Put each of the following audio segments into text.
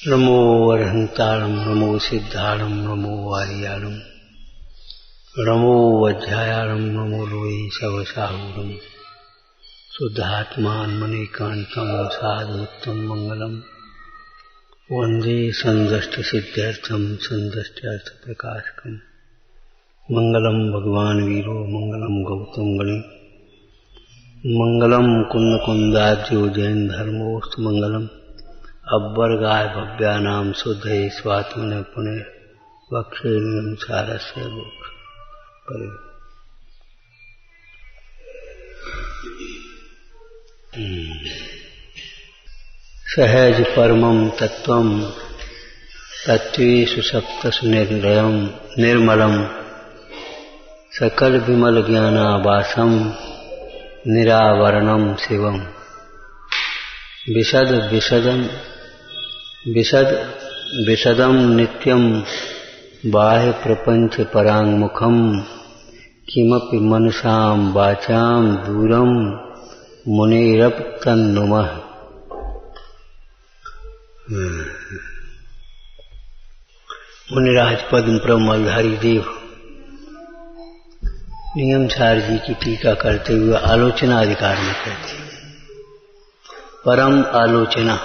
नमो अरहंतारं नमो सिद्धारं नमो वारियारं नमो वज्रायारं नमो लोये सवसाहूरं शुद्धात्मान्मनीकान्तं साधुत्तम मंगलम वंदे संदष्टसिद्ध्यर्थं संदष्ट्यर्थप्रकाशकं मंगलम भगवान वीरो मंगलम गौतम गणे मंगलम कुंदकुंदाब्जो जैन धर्मोस्त मंगलम अब्बर गाय भव्यानाम शुद्धे स्वात्मन पुण्य वक्षे सारस्य सहज परमं तत्वं तत्वेषु सप्तसु निर्मलं सकल विमल ज्ञानाभासं निरावरणं शिवं विशदं नित्यं बाह्य प्रपंच परांगमुखं किमपि मनसां वाचां दूरं मुनिरप्तन्नुमः। मुनिराज पद्म प्रमलधारी देव नियमसार जी की टीका करते हुए आलोचना अधिकार में कहते हैं। परम आलोचना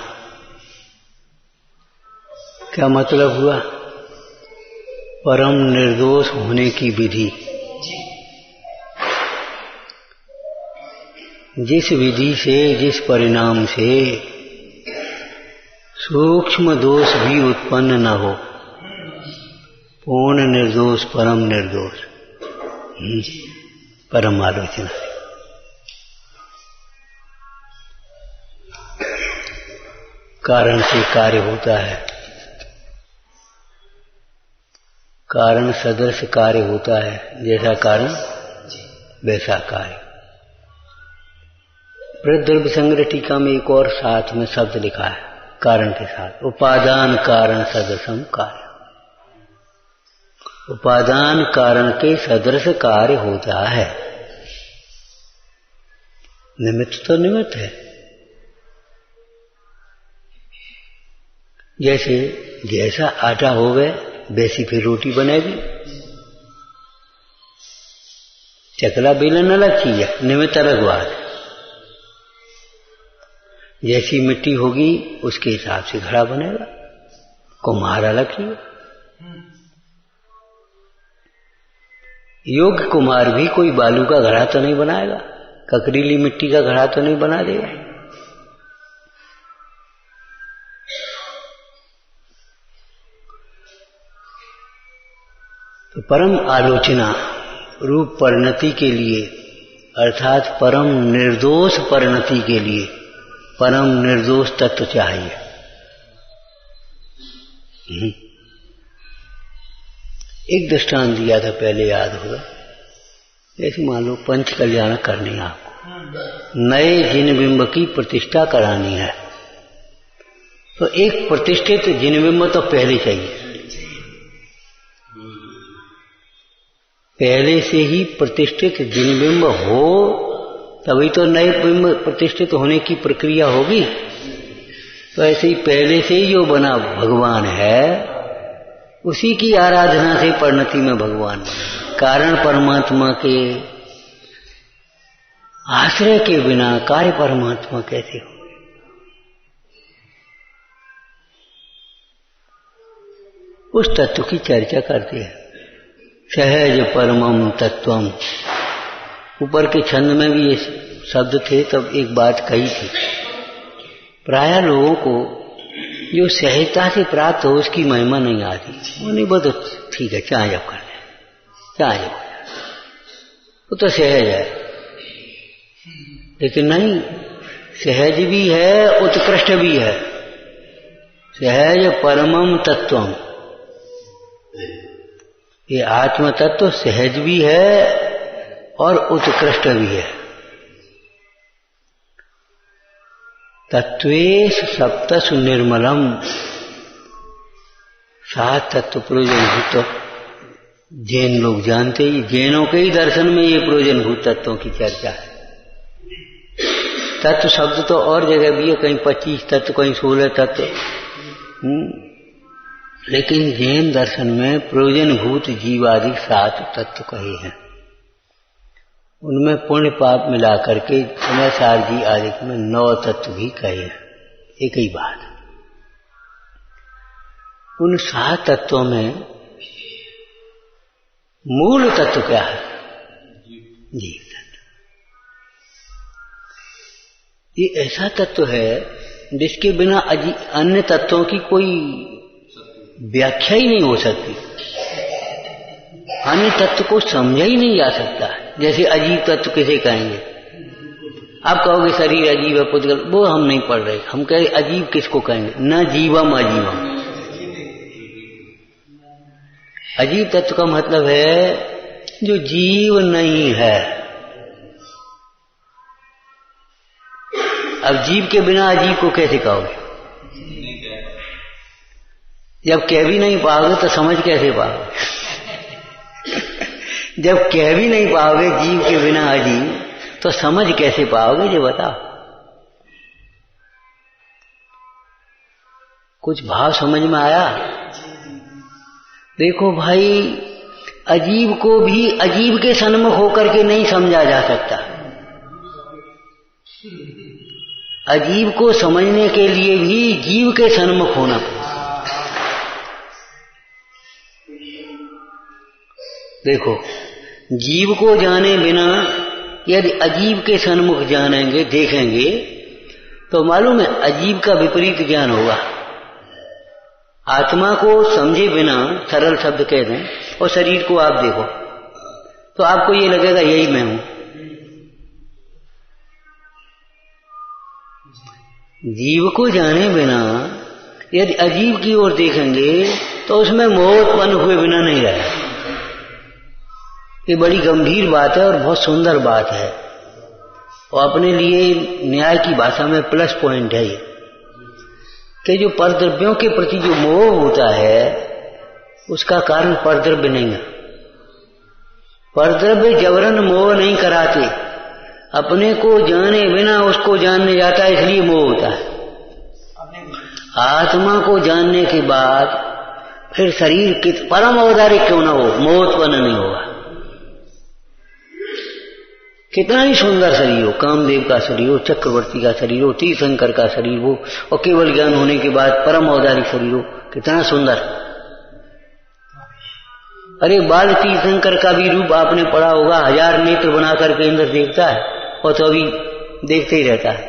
क्या मतलब हुआ? परम निर्दोष होने की विधि। जिस विधि से, जिस परिणाम से सूक्ष्म दोष भी उत्पन्न न हो, पूर्ण निर्दोष परम निर्दोष, परम आलोचना। कारण से कार्य होता है, कारण सदृश कार्य होता है, जैसा कारण वैसा कार्य। द्रव्य संग्रह टीका में एक और साथ में शब्द लिखा है कारण के साथ, उपादान कारण सदृशम कार्य। उपादान कारण के सदृश कार्य होता है। निमित्त तो निमित्त है। जैसे जैसा आटा होवे वैसी फिर रोटी बनेगी। चकला बेलन अलग चीज है, निमित्त अलग बात है। जैसी मिट्टी होगी उसके हिसाब से घड़ा बनेगा। कुम्हार अलग ही है। योग्य कुम्हार भी कोई बालू का घड़ा तो नहीं बनाएगा, ककरीली मिट्टी का घड़ा तो नहीं बना देगा। तो परम आलोचना रूप परिणति के लिए, अर्थात परम निर्दोष परिणति के लिए परम निर्दोष तत्व चाहिए। एक दृष्टांत दिया था पहले, याद होगा। जैसे मान लो पंच कल्याण करनी है आपको, नए जिनबिंब की प्रतिष्ठा करानी है, तो एक प्रतिष्ठित जिनबिंब तो पहले चाहिए। पहले से ही प्रतिष्ठित जिनबिंब हो तभी तो नए बिंब प्रतिष्ठित होने की प्रक्रिया होगी। तो ऐसे ही पहले से ही जो बना भगवान है, उसी की आराधना से परिणति में भगवान बने। कारण परमात्मा के आश्रय के बिना कार्य परमात्मा कैसे हो? उस तत्व की चर्चा करते हैं। सहज परमम तत्वम। ऊपर के छंद में भी ये शब्द थे, तब एक बात कही थी। प्राय लोगों को जो सहजता से प्राप्त हो उसकी महिमा नहीं आती। वो नहीं बोलते ठीक है चाहे जब कर ले, चाहे जब, वो तो सहज है। लेकिन नहीं, सहज भी है, उत्कृष्ट भी है। सहज परमम तत्वम, ये आत्म तत्व सहज भी है और उत्कृष्ट भी है। तत्वेश सप्तसु निर्मलम, 7 तत्व प्रयोजनभूत। जैन लोग जानते ही, जैनों के ही दर्शन में ये प्रयोजनभूत तत्वों की चर्चा है। तत्व शब्द तो और जगह भी है, कहीं 25 तत्व, कहीं 16 तत्व। लेकिन जैन दर्शन में प्रयोजनभूत जीवादि 7 तत्व कहे हैं। उनमें पुण्य पाप मिला करके समयसार जी आदि में 9 तत्व भी कहे हैं। एक ही बात। उन 7 तत्वों में मूल तत्व क्या है? जीव तत्व। ये ऐसा तत्व है जिसके बिना अन्य तत्वों की कोई व्याख्या ही नहीं हो सकती। अन्य तत्व को समझा ही नहीं जा सकता। जैसे अजीब तत्व किसे कहेंगे? आप कहोगे शरीर अजीब है, पुद्गल, वो हम नहीं पढ़ रहे। हम कहे अजीब किसको कहेंगे? न जीवम अजीवम। अजीब तत्व का मतलब है जो जीव नहीं है। अब जीव के बिना अजीब को कैसे कहोगे? जब कह भी नहीं पाओगे तो समझ कैसे पाओगे? जब कह भी नहीं पाओगे जीव के बिना अजीब, तो समझ कैसे पाओगे? ये बताओ। कुछ भाव समझ में आया? देखो भाई, अजीब को भी अजीब के सन्मुख होकर के नहीं समझा जा सकता। अजीब को समझने के लिए भी जीव के सन्मुख होना पड़ता। देखो, जीव को जाने बिना यदि अजीब के सन्मुख जानेंगे, देखेंगे, तो मालूम है अजीब का विपरीत ज्ञान होगा। आत्मा को समझे बिना सरल शब्द कह दें और शरीर को आप देखो तो आपको ये लगेगा यही मैं हूं। जीव को जाने बिना यदि अजीब की ओर देखेंगे तो उसमें मोह उत्पन्न हुए बिना नहीं रहे। ये बड़ी गंभीर बात है और बहुत सुंदर बात है और अपने लिए न्याय की भाषा में प्लस पॉइंट है ये कि जो परद्रव्यों के प्रति जो मोह होता है उसका कारण परद्रव्य नहीं है। परद्रव्य जबरन मोह नहीं कराते, अपने को जाने बिना उसको जानने जाता है, इसलिए मोह होता है। आत्मा को जानने के बाद फिर शरीर परम औदारिक क्यों ना हो, मोह उत्पन्न नहीं होगा। कितना ही सुंदर शरीर हो, कामदेव का शरीर हो, चक्रवर्ती का शरीर हो, तीर्थंकर का शरीर हो और केवल ज्ञान होने के बाद परम औदारिक शरीर हो, कितना सुंदर। अरे बाल तीर्थंकर का भी रूप आपने पढ़ा होगा, 1000 नेत्र बना करके इंद्र देखता है और तो अभी देखते ही रहता है,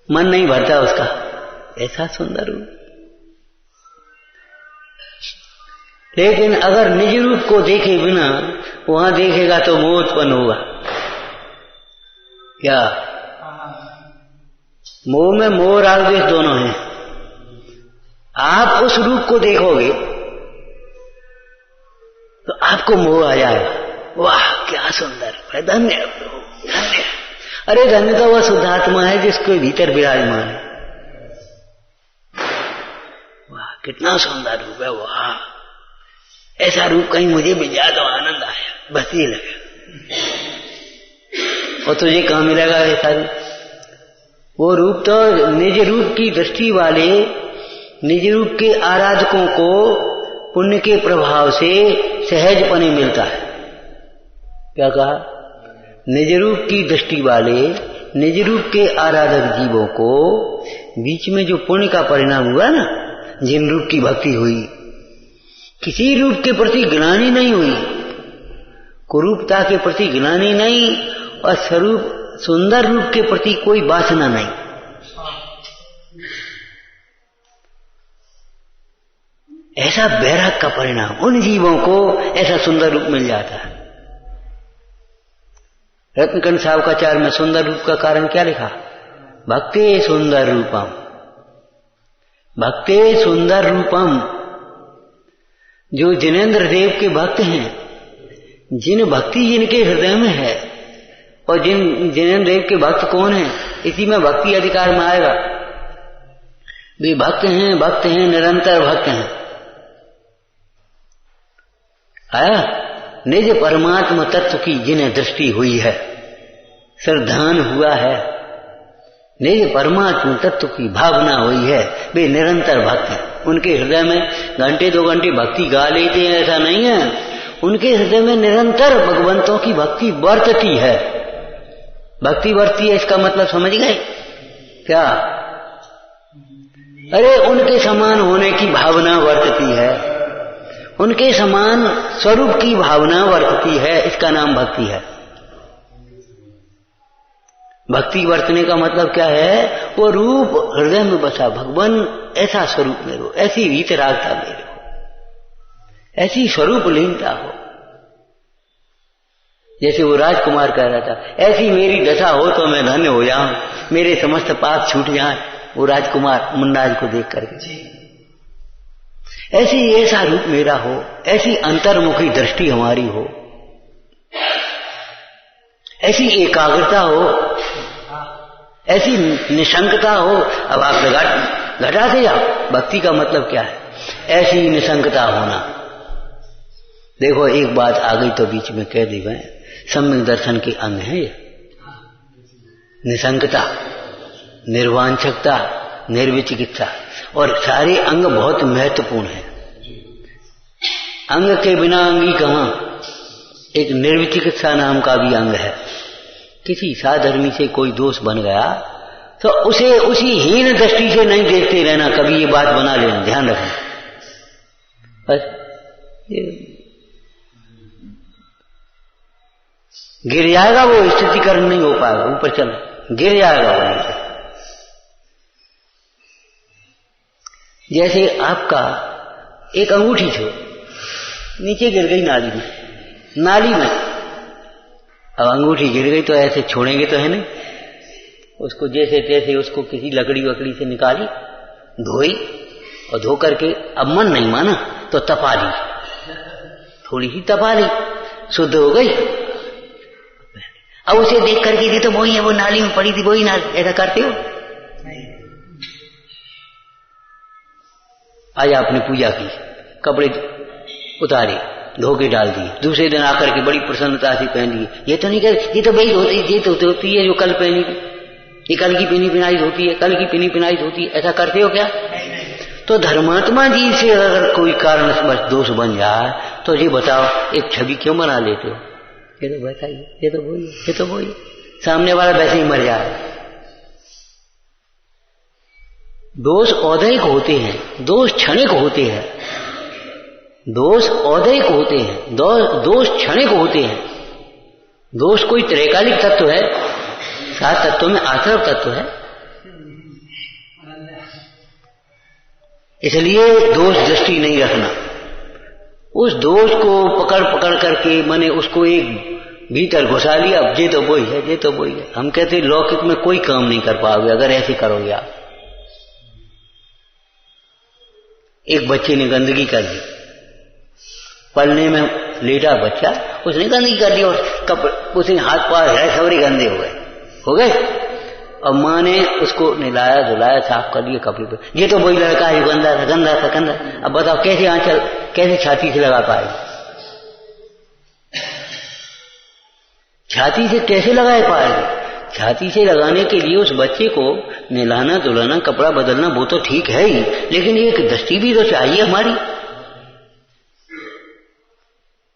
मन नहीं भरता उसका, ऐसा सुंदर रूप। लेकिन अगर निज रूप को देखे बिना वहां देखेगा तो मोह उत्पन्न होगा। क्या मोह में मोह राग द्वेष दोनों हैं। आप उस रूप को देखोगे तो आपको मोह आ जाएगा, वाह क्या सुंदर है, धन्य धन्य। अरे धन्य तो वह शुद्धात्मा है जिसके भीतर विराजमान है। वाह कितना सुंदर रूप है, वाह ऐसा रूप कहीं मुझे भी ज्यादा आनंद आया, बस ये लगा। और तुझे कहां मिलेगा ऐसा रूप? वो रूप तो निज रूप की दृष्टि वाले, निज रूप के आराधकों को पुण्य के प्रभाव से सहजपने मिलता है। क्या कहा? निज रूप की दृष्टि वाले, निज रूप के आराधक जीवों को बीच में जो पुण्य का परिणाम हुआ ना, जिन रूप की भक्ति हुई, किसी रूप के प्रति ग्लानि नहीं हुई, कुरूपता के प्रति ग्लानि नहीं और स्वरूप सुंदर रूप के प्रति कोई वासना नहीं। ऐसा वैराग का परिणाम उन जीवों को ऐसा सुंदर रूप मिल जाता है। रत्नकंठ सावकाचार्य में सुंदर रूप का कारण क्या लिखा? भक्ते सुंदर रूपम, भक्ते सुंदर रूपम। जो जिनेन्द्र देव के भक्त हैं, जिन भक्ति जिनके हृदय में है, और जिनेन्द्र देव के भक्त कौन है, इसी में भक्ति अधिकार में आएगा। वे भक्त हैं, भक्त हैं, निरंतर भक्त हैं। आया निज परमात्मा तत्व की जिन्हें दृष्टि हुई है, श्रद्धान हुआ है, निज परमात्म तत्व की भावना हुई है, वे निरंतर भक्त हैं। उनके हृदय में घंटे 2 घंटे भक्ति गा लेते हैं ऐसा नहीं है, उनके हृदय में निरंतर भगवंतों की भक्ति वर्तती है। भक्ति वर्तती है इसका मतलब समझ गए क्या? अरे उनके समान होने की भावना वर्तती है, उनके समान स्वरूप की भावना वर्तती है, इसका नाम भक्ति है। भक्ति वर्तने का मतलब क्या है? वो रूप हृदय में बसा, भगवान ऐसा स्वरूप में हो, ऐसी वीतरागता में हो, ऐसी स्वरूप लीनता हो। जैसे वो राजकुमार कह रहा था, ऐसी मेरी दशा हो तो मैं धन्य हो जाऊं, मेरे समस्त पाप छूट जाएं। वो राजकुमार मुन्नाज को देख करके, ऐसा रूप मेरा हो, ऐसी अंतर्मुखी दृष्टि हमारी हो, ऐसी एकाग्रता हो, ऐसी निशंकता हो। अब आप घटाते जाओ, भक्ति का मतलब क्या है? ऐसी निशंकता होना। देखो एक बात आ गई तो बीच में कह दी मैं, सम्यक दर्शन के अंग है ये, निशंकता, निर्वांछकता, निर्विचिकित्सा, और सारे अंग बहुत महत्वपूर्ण है। अंग के बिना अंगी कहां? एक निर्विचिकित्सा नाम का भी अंग है। किसी साधर्मी से कोई दोष बन गया तो उसे उसी हीन दृष्टि से नहीं देखते रहना, कभी ये बात बना लेना, ध्यान रखना। बस गिर जाएगा वो, स्थितिकरण नहीं हो पाएगा, ऊपर चल गिर जाएगा वो नीचे। जैसे आपका एक अंगूठी थी, नीचे गिर गई नाली में। अब अंगूठी गिर गई तो ऐसे छोड़ेंगे तो है नहीं, उसको जैसे तैसे उसको किसी लकड़ी वकड़ी से निकाली, धोई, और धो करके अब मन नहीं माना तो तपा ली, थोड़ी सी तपा ली, शुद्ध हो गई। अब उसे देख करके दी तो वही है, वो नाली में पड़ी थी वही नाली, ऐसा करते हो? आज आपने पूजा की, कपड़े उतारे, धो के डाल दिए, दूसरे दिन आकर के बड़ी प्रसन्नता से पहन लिए। ये तो नहीं कर, ये तो वही होती, ये तो होती है जो कल पहनी थी, ये कल की पिनी पिनाई होती है, कल की पिनी पिनाई होती है, ऐसा करते हो क्या? तो धर्मात्मा जी से अगर कोई कारण बस दोष बन जाए तो ये बताओ, एक छवि क्यों बना लेते हो? ये तो वैसा ही, ये तो वही, ये तो वही, सामने वाला वैसे ही मर जाए। दोष औदैहिक होते हैं, दोष क्षणिक होते हैं, दोष औदैहिक होते हैं, दोष क्षणिक होते हैं। दोष कोई त्रैकालिक तत्व है, 7 तत्वों में आश्रव तत्व है, इसलिए दोष दृष्टि नहीं रखना। उस दोष को पकड़ पकड़ करके मैंने उसको एक भीतर घुसा लिया, अब ये तो वही है, ये तो वही है। हम कहते लौकिक में कोई काम नहीं कर पाओगे अगर ऐसे करोगे आप। एक बच्चे ने गंदगी कर दी, पलने में लेटा बच्चा, उसने गंदगी कर दी और उसने हाथ पार है सवरे गंदे हो गए। और माँ ने उसको नहलाया धुलाया, साफ कर दिया कपड़े पे। ये तो वही लड़का है, गंदा था गंदा था गंदा। अब बताओ कैसे आंचल, कैसे छाती से लगा पाएगी? छाती से कैसे लगाए पाएगी? छाती से लगाने के लिए उस बच्चे को नहलाना धुलाना, कपड़ा बदलना वो तो ठीक है ही, लेकिन एक दृष्टि भी तो चाहिए हमारी।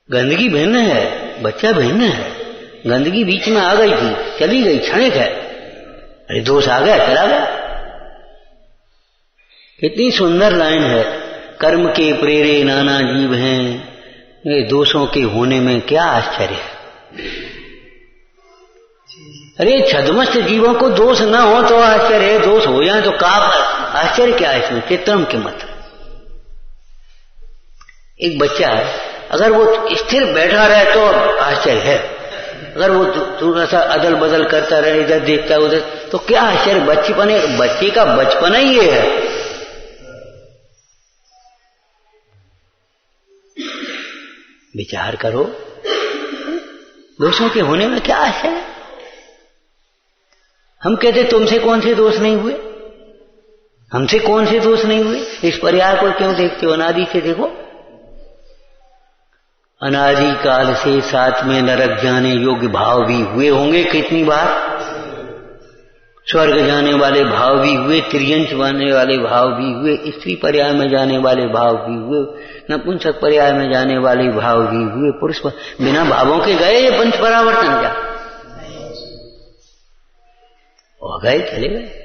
गंदगी भिन्न है, बच्चा भिन्न है। गंदगी बीच में आ गई थी, चली गई, क्षणिक है। अरे दोष आ गया, चला गया। कितनी सुंदर लाइन है, कर्म के प्रेरे नाना जीव हैं, ये दोषों के होने में क्या आश्चर्य है। अरे छद्मस्त जीवों को दोष ना हो तो आश्चर्य है, दोष हो जाए तो का आश्चर्य क्या है इसमें? चित्रम के मत। एक बच्चा है, अगर वो स्थिर बैठा रहे तो आश्चर्य है, अगर वो थोड़ा सा अदल बदल करता रहे, इधर देखता उधर, तो क्या आश्चर्य? बच्चे का बचपना ही ये है। विचार करो, दोषों के होने में क्या आश्चर्य? हम कहते तुमसे कौन से दोष नहीं हुए, हमसे कौन से दोष नहीं हुए? इस परिवार को क्यों देखते हो? अनादि से देखो, अनादि काल से साथ में नरक जाने योग्य भाव भी हुए होंगे कितनी बार। स्वर्ग जाने वाले भाव भी हुए, त्रियंश जाने वाले भाव भी हुए, स्त्री पर्याय में जाने वाले भाव भी हुए, नपुंसक पर्याय में जाने वाले भाव भी हुए। पुरुष बिना भावों के गए ये पंच परावर्तन क्या? हो गए, चले गए।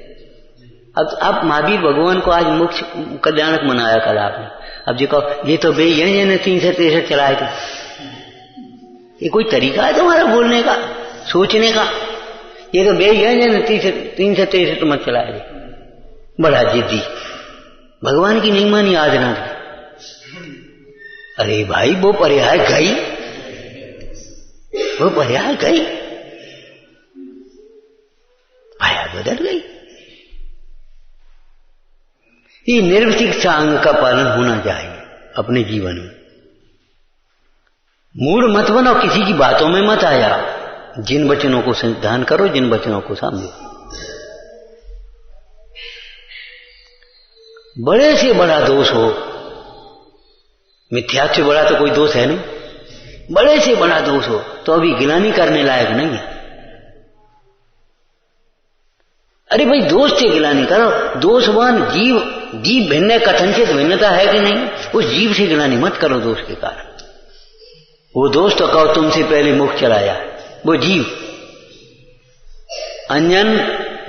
अब आप महावीर भगवान को आज मुख्य कल्याणक मनाया कल आपने। अब जी कहो ये तो बेयन ने 363 चलाए थे, ये कोई तरीका है तुम्हारा बोलने का, सोचने का? ये तो बेयन ने 363 मत चलाए थे, बड़ा जिद्दी, भगवान की नहीं मानी आज ना। अरे भाई वो पर्याय गई, वो पर्याय गई, आया बदल गई। ये निर्विशिक्षा अंग का पालन होना चाहिए अपने जीवन में। मूड मत बनो, किसी की बातों में मत आया, जिन वचनों को संधान करो, जिन वचनों को समझो। बड़े से बड़ा दोष हो, मिथ्या से बड़ा तो कोई दोष है नहीं, बड़े से बड़ा दोष हो तो अभी गिलानी करने लायक नहीं है। अरे भाई दोष से गिलानी करो, दोषवान जीव, जीव भिन्न कथनचित भिन्नता है कि नहीं, उस जीव से गिलानी मत करो दोष के कारण। वो दोष तो कहो तुमसे पहले मुख चलाया, वो जीव अंजन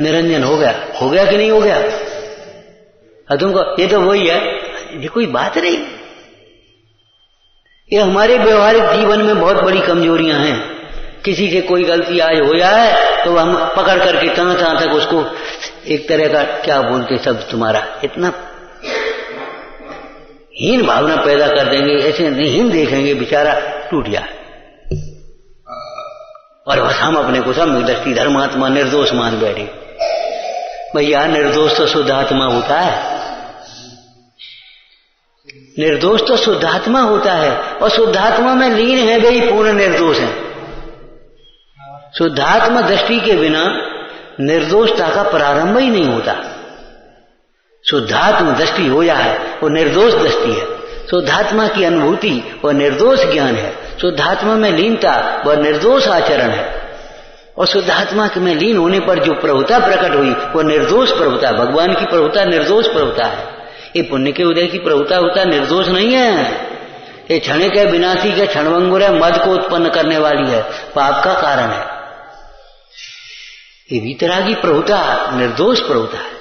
निरंजन हो गया कि नहीं हो गया? और तुमको ये तो वही है, ये कोई बात नहीं। ये हमारे व्यवहारिक जीवन में बहुत बड़ी कमजोरियां हैं। किसी से कोई गलती आज हो जाए तो हम पकड़ करके तहाँ तक उसको एक तरह का क्या बोलते शब्द तुम्हारा, इतना हीन भावना पैदा कर देंगे, ऐसे हीन देखेंगे बेचारा टूट जाए, और बस हम अपने को सब दृष्टि धर्मात्मा निर्दोष मान बैठे। भैया निर्दोष तो शुद्धात्मा होता है, निर्दोष तो शुद्धात्मा होता है, और शुद्धात्मा में लीन है वे ही पूर्ण निर्दोष है। शुद्धात्मा दृष्टि के बिना निर्दोषता का प्रारंभ ही नहीं होता। शुद्धात्मा दृष्टि हो जाए वो निर्दोष दृष्टि है, शुद्धात्मा की अनुभूति वह निर्दोष ज्ञान है, शुद्धात्मा में लीनता वह निर्दोष आचरण है, और शुद्धात्मा में लीन होने पर जो प्रभुता प्रकट हुई वह निर्दोष प्रभुता, भगवान की प्रभुता निर्दोष प्रभुता है। ये पुण्य के उदय की प्रभुता होता निर्दोष नहीं है, ये क्षणिक है, विनाशी के क्षणभंगुर है, मद को उत्पन्न करने वाली है, पाप का कारण है। ये वीतरागी प्रभुता निर्दोष प्रभुता है।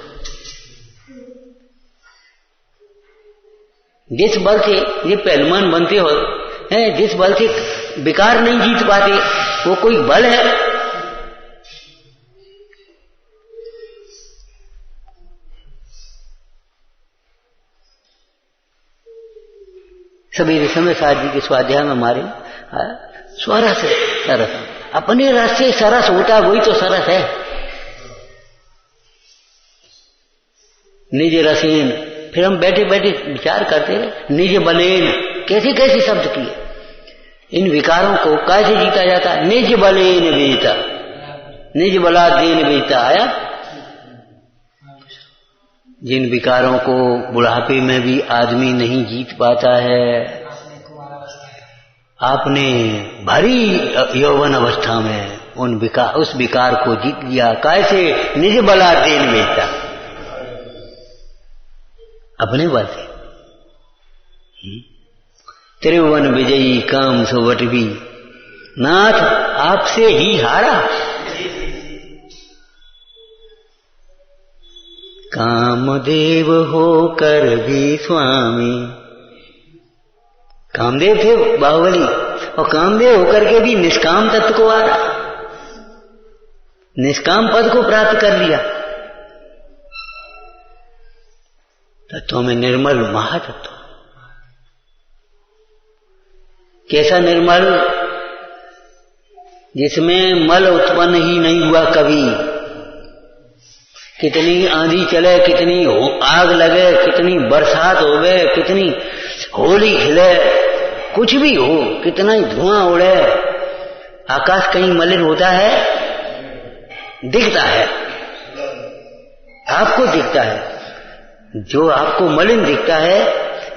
जिस बल से ये पहलवान बनते हो हैं, जिस बल से विकार नहीं जीत पाते, वो कोई बल है? सवेरे समय साथ जी के स्वाध्याय में हमारे स्वरस सरस, अपने रस से सरस होता वही तो सरस है। निज रसीन, फिर हम बैठे बैठे विचार करते रहे, निज बलेन, कैसे कैसे शब्द किए, इन विकारों को कैसे जीता जाता है? निज बलेन बेचता, निज बला देन बेचता। आया जिन विकारों को बुढ़ापे में भी आदमी नहीं जीत पाता है, आपने भारी यौवन अवस्था में उस विकार को जीत लिया। कैसे? निज बला देन बेचता, अपने बल से। त्रिभुवन विजयी काम सुवटवी, नाथ आपसे ही हारा। कामदेव होकर भी स्वामी, कामदेव थे बाहुबली, और कामदेव होकर के भी निष्काम तत्व को आ रहा, निष्काम पद को प्राप्त कर लिया। तत्व में निर्मल महातत्व, कैसा निर्मल? जिसमें मल उत्पन्न ही नहीं हुआ कभी। कितनी आंधी चले, कितनी आग लगे, कितनी बरसात हो गए, कितनी होली खिले, कुछ भी हो, कितना ही धुआं उड़े, आकाश कहीं मलिन होता है? दिखता है, आपको दिखता है। जो आपको मलिन दिखता है,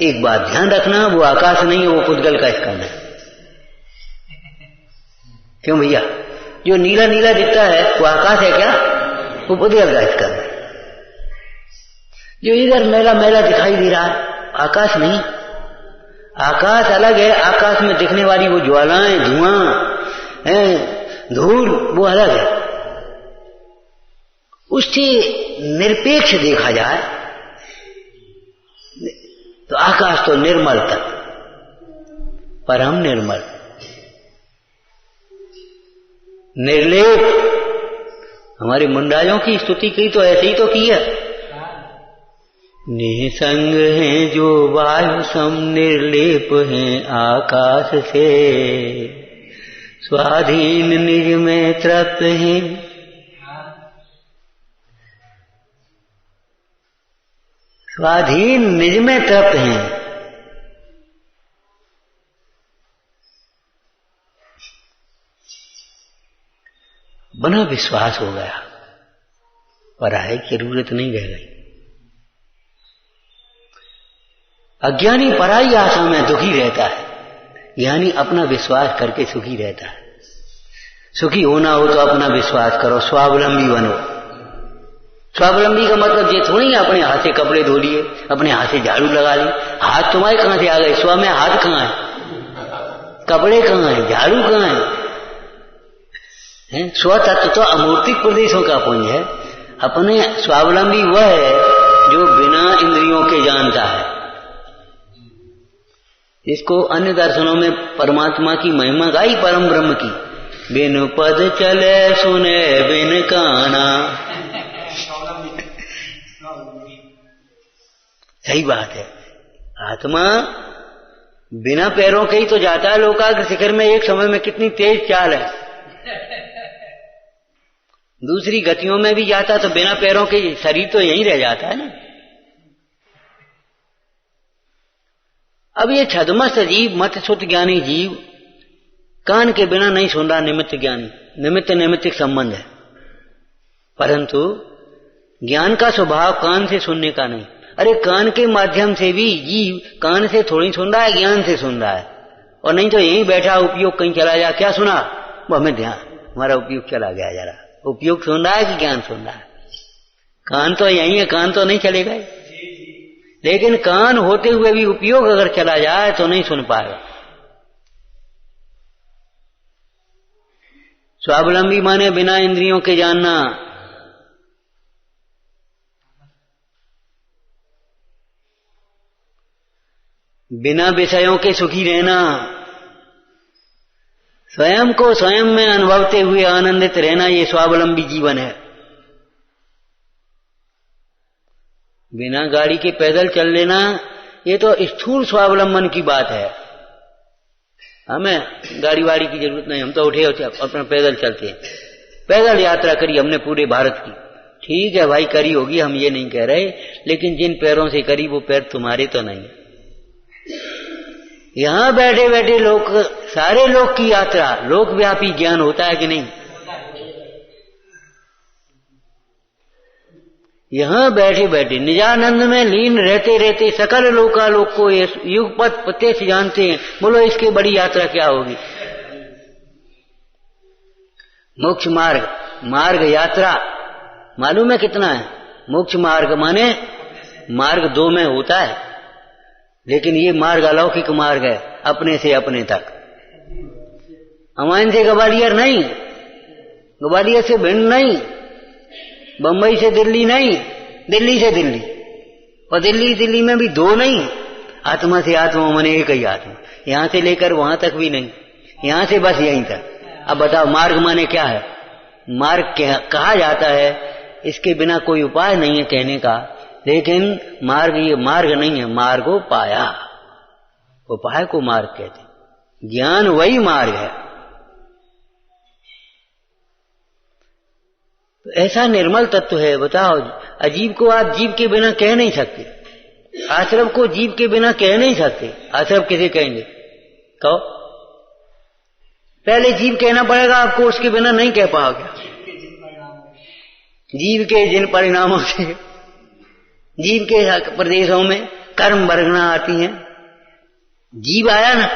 एक बात ध्यान रखना, वो आकाश नहीं है, वो पुद्गल का स्कंद है। क्यों भैया? जो नीला नीला दिखता है वो आकाश है क्या? वो बुद्धिगत कर्म है। जो इधर मेला मेला दिखाई दे रहा है, आकाश नहीं, आकाश अलग है। आकाश में दिखने वाली वो ज्वालाएं, धुआं, धूल, वो अलग है। उससे निरपेक्ष देखा जाए तो आकाश तो निर्मल तक, परम निर्मल, निर्लेप। हमारे मुंडायों की स्तुति की तो ऐसे ही तो की है। निसंग हैं जो वायु सम, निर्लेप हैं आकाश से, स्वाधीन निज में तृप्त हैं। स्वाधीन निज में तृप्त हैं। बना विश्वास हो गया, पराये की जरूरत नहीं रह गई। अज्ञानी पराई आशा में दुखी रहता है, ज्ञानी अपना विश्वास करके सुखी रहता है। सुखी होना हो तो अपना विश्वास करो, स्वावलंबी बनो। स्वावलंबी का मतलब ये थोड़ी है अपने हाथ से कपड़े धो लिए, अपने हाथ से झाड़ू लगा ली। हाथ तुम्हारे कहां से आ गए? स्व में हाथ कहां है? कपड़े कहां है? झाड़ू कहां है? स्व तत्व तो अमूर्तिक प्रदेशों का पुंज है। अपने स्वावलंबी वह है जो बिना इंद्रियों के जानता है। इसको अन्य दर्शनों में परमात्मा की महिमा गाई परम ब्रह्म की, बिन पद चले सुने बिन काना। सही बात है। आत्मा बिना पैरों के ही तो जाता है लोकाग्र शिखर में। एक समय में कितनी तेज चाल है। दूसरी गतियों में भी जाता तो बिना पैरों के शरीर तो यहीं रह जाता है ना। अब ये छद्मस्त जीव, मत सुत ज्ञानी जीव, कान के बिना नहीं सुन रहा। निमित्त ज्ञानी, निमित्त नैमित्तिक संबंध है, परंतु ज्ञान का स्वभाव कान से सुनने का नहीं। अरे कान के माध्यम से भी जीव कान से थोड़ी सुन रहा है, ज्ञान से सुन रहा है। और नहीं तो यहीं बैठा उपयोग कहीं चला जा, क्या सुना वो हमें ध्यान, हमारा उपयोग चला गया। जरा उपयोग सुन रहा है कि ज्ञान सुन रहा है? कान तो यही है, कान तो नहीं चलेगा। लेकिन कान होते हुए भी उपयोग अगर चला जाए तो नहीं सुन पाएगा। स्वावलंबी माने बिना इंद्रियों के जानना। बिना विषयों के सुखी रहना, स्वयं को स्वयं में अनुभवते हुए आनंदित रहना, ये स्वावलंबी जीवन है। बिना गाड़ी के पैदल चल लेना, ये तो स्थूल स्वावलंबन की बात है। हमें गाड़ी वाड़ी की जरूरत नहीं, हम तो उठे अपना पैदल चलते हैं। पैदल यात्रा करी हमने पूरे भारत की, ठीक है भाई करी होगी, हम ये नहीं कह रहे, लेकिन जिन पैरों से करी वो पैर तुम्हारे तो नहीं। यहां बैठे बैठे लोग, सारे लोग की यात्रा, लोकव्यापी ज्ञान होता है कि नहीं? यहां बैठे बैठे निजानंद में लीन रहते रहते सकल लोकालोक को युगपथ प्रत्यक्ष जानते हैं। बोलो इसके बड़ी यात्रा क्या होगी? मोक्ष मार्ग, मार्ग यात्रा मालूम है कितना है? मोक्ष मार्ग माने मार्ग दो में होता है, लेकिन ये मार्ग अलौकिक मार्ग है, अपने से अपने तक। अमान से ग्वालियर नहीं, ग्वालियर से भिंड नहीं, बंबई से दिल्ली नहीं, दिल्ली से दिल्ली, और दिल्ली में भी दो नहीं, आत्मा से आत्मा माने एक ही आत्मा। यहां से लेकर वहां तक भी नहीं, यहां से बस यहीं तक। अब बताओ मार्ग माने क्या है? मार्ग कहा जाता है, इसके बिना कोई उपाय नहीं है कहने का, लेकिन मार्ग ये मार्ग नहीं है, मार्गो पाया, उपाय को मार्ग कहते हैं। ज्ञान वही मार्ग है। तो ऐसा निर्मल तत्व है। बताओ, अजीब को आप जीव के बिना कह नहीं सकते, आश्रव को जीव के बिना कह नहीं सकते। आश्रव किसे कहेंगे? कहो, पहले जीव कहना पड़ेगा आपको, उसके बिना नहीं कह पाओगे। जीव के जिन परिणामों से जीव के प्रदेशों में कर्म वर्गना आती हैं, जीव आया ना।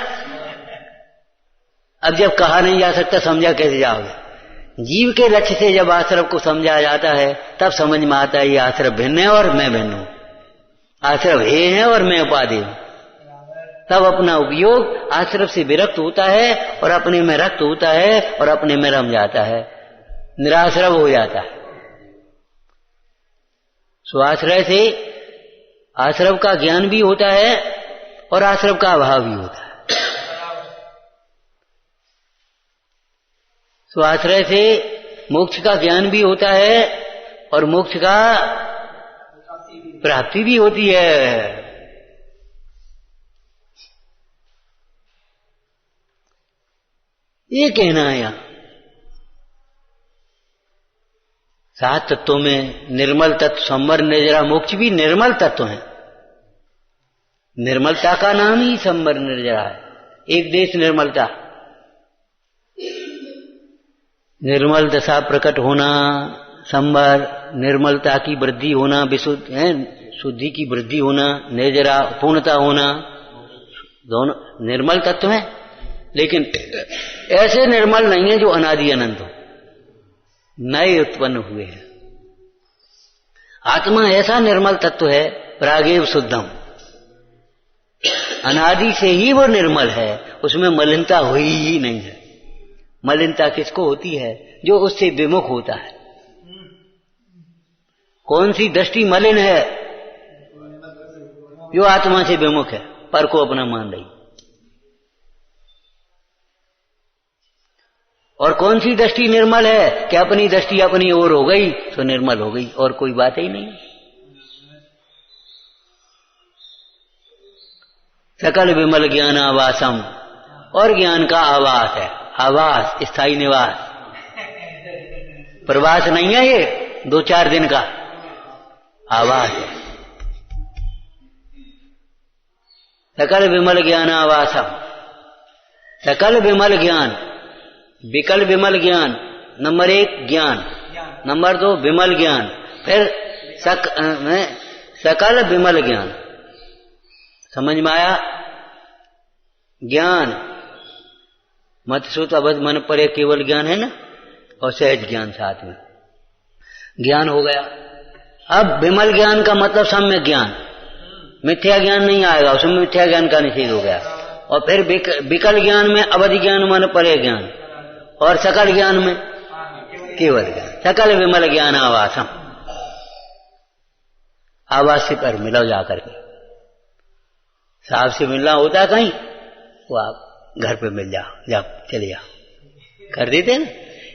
अब जब कहा नहीं जा सकता, समझा कैसे जाओगे? जीव के लक्ष्य से जब आश्रव को समझा जाता है तब समझ में आता है ये आश्रव भिन्न है और मैं भिन्न हूं, आश्रव हे है और मैं उपाधि हूं। तब अपना उपयोग आश्रव से विरक्त होता है और अपने में रक्त होता है और अपने में रम जाता है, निराश्रव हो जाता है। स्वाश्रय से आश्रव का ज्ञान भी होता है और आश्रव का अभाव भी होता है। स्वाश्रय से मोक्ष का ज्ञान भी होता है और मोक्ष का प्राप्ति भी होती है। ये कहना है यहां 7 तत्वों में निर्मल तत्व, संवर, निर्जरा, मोक्ष भी निर्मल तत्व है। निर्मलता का नाम ही संवर निर्जरा है। एक देश निर्मलता, निर्मल दशा प्रकट होना, संवर, निर्मलता की वृद्धि होना, विशुद्ध शुद्धि की वृद्धि होना, निर्जरा पूर्णता होना, दोनों निर्मल तत्व हैं। लेकिन ऐसे निर्मल नहीं है जो अनादि अनंत हो, नए उत्पन्न हुए हैं। आत्मा ऐसा निर्मल तत्व है, प्रागेव शुद्धम, अनादि से ही वो निर्मल है, उसमें मलिनता हुई ही नहीं है। मलिनता किसको होती है? जो उससे विमुख होता है। कौन सी दृष्टि मलिन है? जो आत्मा से विमुख है, पर को अपना मान रही। और कौन सी दृष्टि निर्मल है कि अपनी दृष्टि अपनी ओर हो गई तो निर्मल हो गई, और कोई बात ही नहीं। सकल विमल ज्ञान आवासम, और ज्ञान का आवास है। आवास स्थायी निवास, प्रवास नहीं है, ये 2-4 दिन का आवास है। सकल विमल ज्ञान आवासम, सकल विमल ज्ञान, विकल विमल ज्ञान, नंबर 1 ज्ञान, नंबर 2 विमल ज्ञान, फिर सकल विमल ज्ञान। समझ में आया? ज्ञान मत श्रुत अवध मन परे केवल ज्ञान है ना, और सहज ज्ञान साथ में ज्ञान हो गया। अब विमल ज्ञान का मतलब सम्यक ज्ञान, मिथ्या ज्ञान नहीं आएगा उसमें, मिथ्या ज्ञान का निषेध हो गया। और फिर विकल ज्ञान में अवधि ज्ञान मन परे ज्ञान, और सकल ज्ञान में केवल ज्ञान। सकल विमल ज्ञान आवासम, आवास से पर मिलो जाकर के। साहब से मिलना होता कहीं, वो आप घर पे मिल जाओ, जाओ चले जाओ, कर देते ना।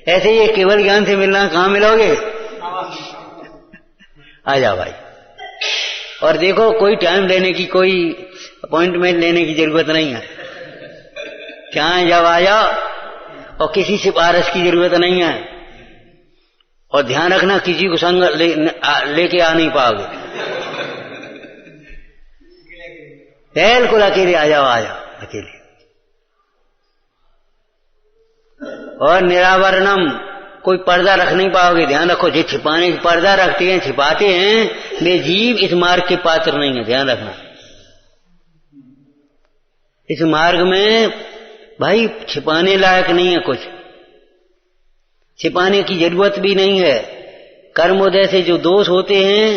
ऐसे ये केवल ज्ञान से मिलना कहां मिलोगे? आ जाओ भाई। और देखो कोई टाइम लेने की, कोई अपॉइंटमेंट लेने की जरूरत नहीं है, चाहे जब आ जाओ, और किसी सिफारिश की जरूरत नहीं है। और ध्यान रखना किसी को संग लेके आ नहीं पाओगे, बिल्कुल अकेले आ जाओ, आ जाओ अकेले। और निरावरणम, कोई पर्दा रख नहीं पाओगे। ध्यान रखो, जो छिपाने की पर्दा रखते हैं, छिपाते हैं, वे जीव इस मार्ग के पात्र नहीं है। ध्यान रखना, इस मार्ग में भाई छिपाने लायक नहीं है कुछ, छिपाने की जरूरत भी नहीं है। कर्मोदय से जो दोष होते हैं,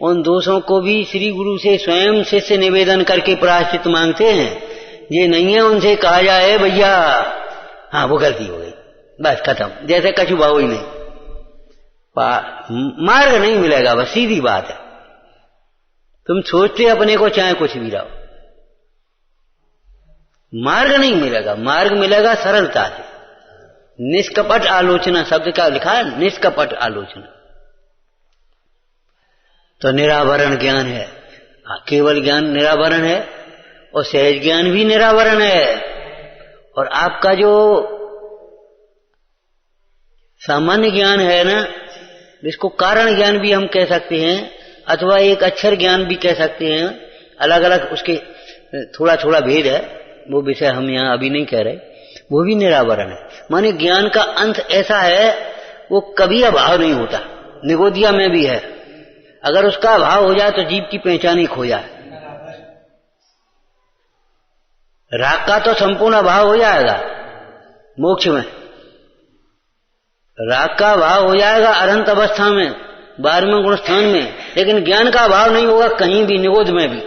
उन दोषों को भी श्री गुरु से स्वयं शिष्य निवेदन करके प्रायश्चित मांगते हैं। ये नहीं है उनसे कहा जाए भैया हाँ वो गलती हो गई, बस खत्म, जैसे कछु भाव ही नहीं। मार्ग नहीं मिलेगा, बस सीधी बात है। तुम सोचते अपने को चाहे कुछ भी रहो, मार्ग नहीं मिलेगा। मार्ग मिलेगा सरलता से, निष्कपट आलोचना, शब्द का लिखा है निष्कपट आलोचना। तो निरावरण ज्ञान है, केवल ज्ञान निरावरण है, और सहज ज्ञान भी निरावरण है। और आपका जो सामान्य ज्ञान है ना, जिसको कारण ज्ञान भी हम कह सकते हैं, अथवा एक अक्षर ज्ञान भी कह सकते हैं, अलग अलग उसके थोड़ा थोड़ा भेद है, वो विषय हम यहाँ अभी नहीं कह रहे, वो भी निरावरण है। माने ज्ञान का अंत ऐसा है, वो कभी अभाव नहीं होता। निगोदिया में भी है, अगर उसका अभाव हो जाए तो जीव की पहचान ही खो जाए। राग का तो संपूर्ण अभाव हो जाएगा मोक्ष में, राग का भाव हो जाएगा अनंत अवस्था में, 12वें गुण स्थान में, लेकिन ज्ञान का भाव नहीं होगा कहीं भी, निरोध में भी।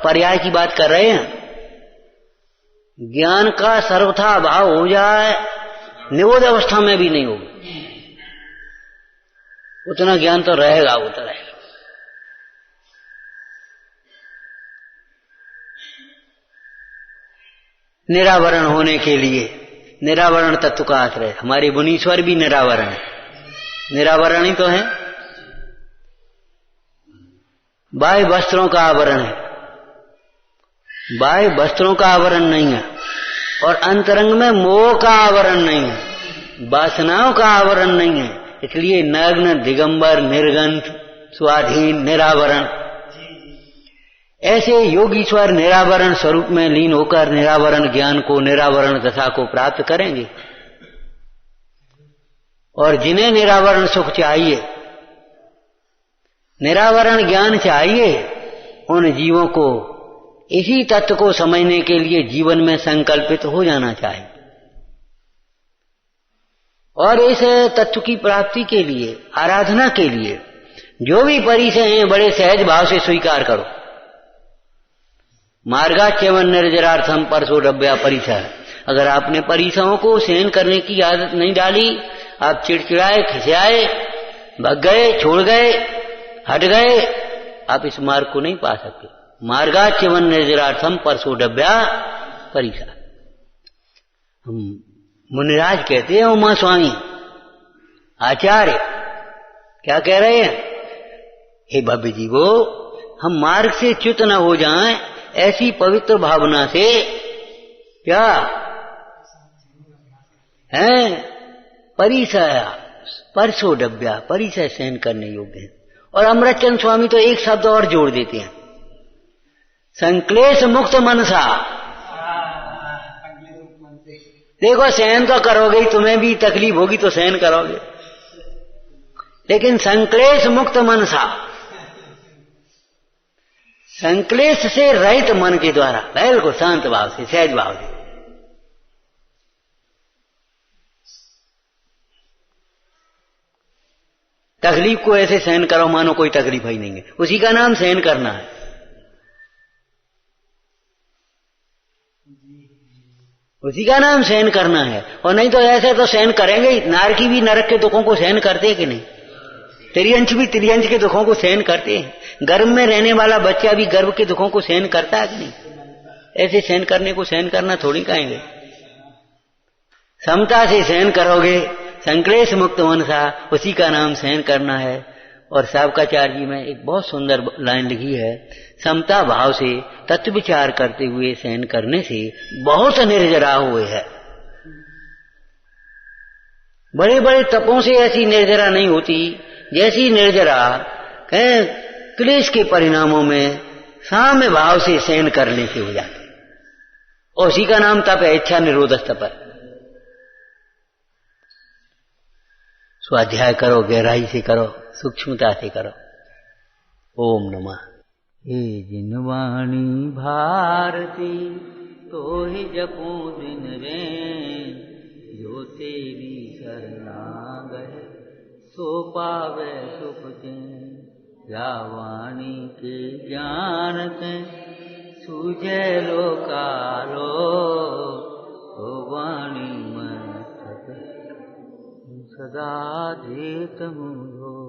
पर्याय की बात कर रहे हैं। ज्ञान का सर्वथा भाव हो जाए, निरोध अवस्था में भी नहीं होगा, उतना ज्ञान तो रहेगा, उतना रहेगा। निरावरण होने के लिए निरावरण तत्व का आश्रय। हमारे मुनीश्वर भी निरावरण है, निरावरण ही तो है। बाह्य वस्त्रों का आवरण है, बाह्य वस्त्रों का आवरण नहीं है, और अंतरंग में मोह का आवरण नहीं है, वासनाओं का आवरण नहीं है, इसलिए नग्न, दिगंबर, निर्गंध, स्वाधीन, निरावरण। ऐसे योगीश्वर निरावरण स्वरूप में लीन होकर निरावरण ज्ञान को, निरावरण दशा को प्राप्त करेंगे। और जिन्हें निरावरण सुख चाहिए, निरावरण ज्ञान चाहिए, उन जीवों को इसी तत्व को समझने के लिए जीवन में संकल्पित हो जाना चाहिए। और इस तत्व की प्राप्ति के लिए, आराधना के लिए जो भी परिचय हैं बड़े सहज भाव से स्वीकार करो। मार्गाच्यवन निर्जरार्थम परसोडभ्या परिचय। अगर आपने परिचयों को सहन करने की आदत नहीं डाली, आप चिड़चिड़ाए, खिसियाए, भग गए, छोड़ गए, हट गए, आप इस मार्ग को नहीं पा सकते। मार्गाच्यवन निर्जरार्थम परसोडभ्या परिचय। हम मुनिराज कहते हैं उमा स्वामी आचार्य क्या कह रहे हैं? हे भव्य जीवो, हम मार्ग से च्युत न हो जाएं, ऐसी पवित्र भावना से क्या है परिचय, परसोडभ्या, परिचय सहन करने योग्य है। और अमृतचंद स्वामी तो एक शब्द और जोड़ देते हैं, संक्लेश मुक्त मनसा। देखो सहन तो करोगे ही, तुम्हें भी तकलीफ होगी तो सहन करोगे, लेकिन संक्लेश मुक्त मनसा, संक्लेश से रहित मन के द्वारा, बिल्कुल शांत भाव से, सहज भाव से। तकलीफ को ऐसे सहन करो मानो कोई तकलीफ ही नहीं है, उसी का नाम सहन करना है। उसी का नाम सहन करना है। और नहीं तो ऐसे तो सहन करेंगे ही। नारकी भी नरक के दुखों को सहन करते हैं कि नहीं? त्रियंश भी त्रियंश के दुखों को सहन करते हैं। गर्भ में रहने वाला बच्चा भी गर्भ के दुखों को सहन करता है कि नहीं? ऐसे सहन करने को सहन करना थोड़ी कहेंगे। समता से सहन करोगे, संक्लेश मुक्त मनसा, उसी का नाम सहन करना है। और सावकाचार्य जी में एक बहुत सुंदर लाइन लिखी है, समता भाव से तत्व विचार करते हुए सहन करने से बहुत निर्जरा हुए है। बड़े बड़े तपों से ऐसी निर्जरा नहीं होती जैसी निर्जरा क्लेश के परिणामों में साम्य भाव से सहन करने से हो जाती। और उसी का नाम तप है, इच्छा निरोध तप। स्वाध्याय करो, गहराई से करो, सूक्ष्मता से करो। ओम नमः। हे जिनवाणी भारती तो ही जपो दिन रैन, जो तेरी शरणा गए सो पावे सुख चैन। या वाणी के ज्ञान ते सूझे लोकालो, तो वाणी में सदा देत मुझो।